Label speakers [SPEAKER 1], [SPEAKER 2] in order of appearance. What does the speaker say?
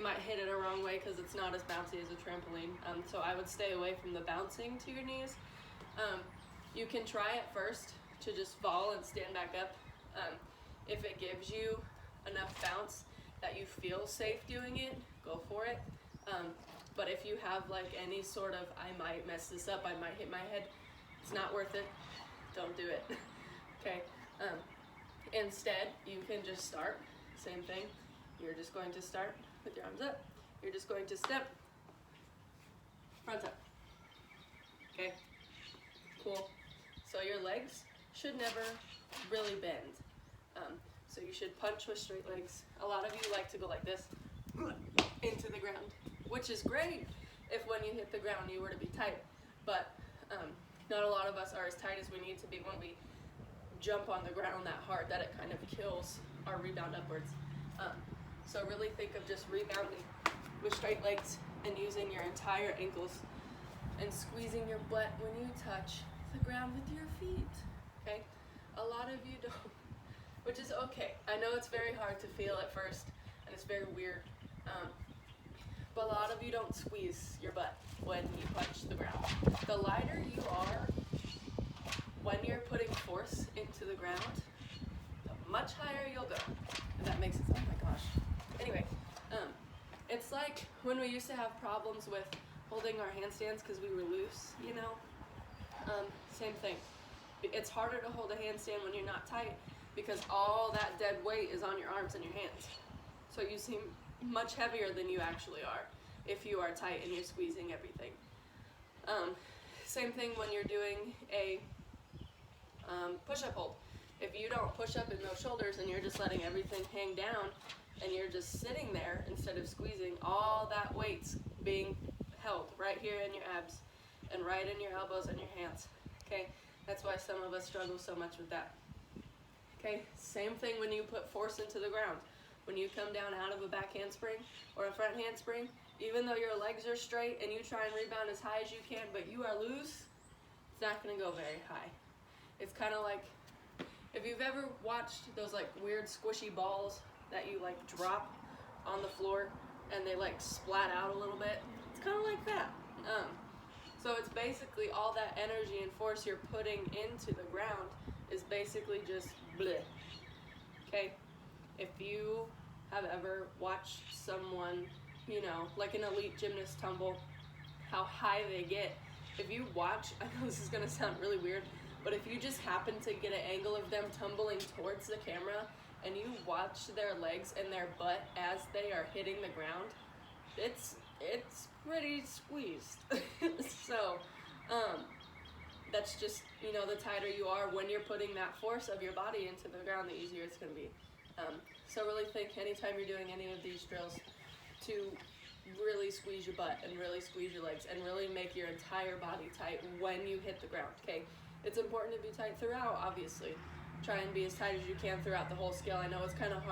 [SPEAKER 1] you might hit it a wrong way because it's not as bouncy as a trampoline. So I would stay away from the bouncing to your knees. You can try at first to just fall and stand back up. If it gives you enough bounce that you feel safe doing it, go for it. But if you have like any sort of, I might mess this up, I might hit my head, it's not worth it. Don't do it. Okay. Instead, you can just start. Same thing. You're just going to start with your arms up. You're just going to step, front up. Okay. Cool. So your legs should never really bend. So you should punch with straight legs. A lot of you like to go like this into the ground, which is great if when you hit the ground you were to be tight, but not a lot of us are as tight as we need to be when we jump on the ground that hard that it kind of kills our rebound upwards. So really think of just rebounding with straight legs and using your entire ankles and squeezing your butt when you touch the ground with your feet. Okay? A lot of you don't, which is okay. I know it's very hard to feel at first and it's very weird, but a lot of you don't squeeze your butt when you punch the ground. The lighter you are when you're putting force into the ground, the much higher you'll go. If that makes sense. Oh my gosh. Anyway, it's like when we used to have problems with holding our handstands because we were loose, you know? Same thing. It's harder to hold a handstand when you're not tight because all that dead weight is on your arms and your hands. So you seem much heavier than you actually are if you are tight and you're squeezing everything. Same thing when you're doing a push-up hold. If you don't push up in those shoulders and you're just letting everything hang down and you're just sitting there instead of squeezing, all that weight's being held right here in your abs and right in your elbows and your hands. Okay, that's why some of us struggle so much with that. Okay, same thing when you put force into the ground. When you come down out of a back handspring or a front handspring, even though your legs are straight and you try and rebound as high as you can, but you are loose, it's not going to go very high. It's kind of like, if you've ever watched those like weird squishy balls that you like drop on the floor and they like splat out a little bit, it's kind of like that. So it's basically all that energy and force you're putting into the ground is basically just bleh. Okay? If you have ever watched someone, you know, like an elite gymnast tumble, how high they get, if you watch, I know this is going to sound really weird, but if you just happen to get an angle of them tumbling towards the camera and you watch their legs and their butt as they are hitting the ground, it's pretty squeezed. So that's just, you know, the tighter you are when you're putting that force of your body into the ground, the easier it's going to be. So really think anytime you're doing any of these drills to really squeeze your butt and really squeeze your legs and really make your entire body tight when you hit the ground. Okay, it's important to be tight throughout, obviously. Try and be as tight as you can throughout the whole scale. I know it's kind of hard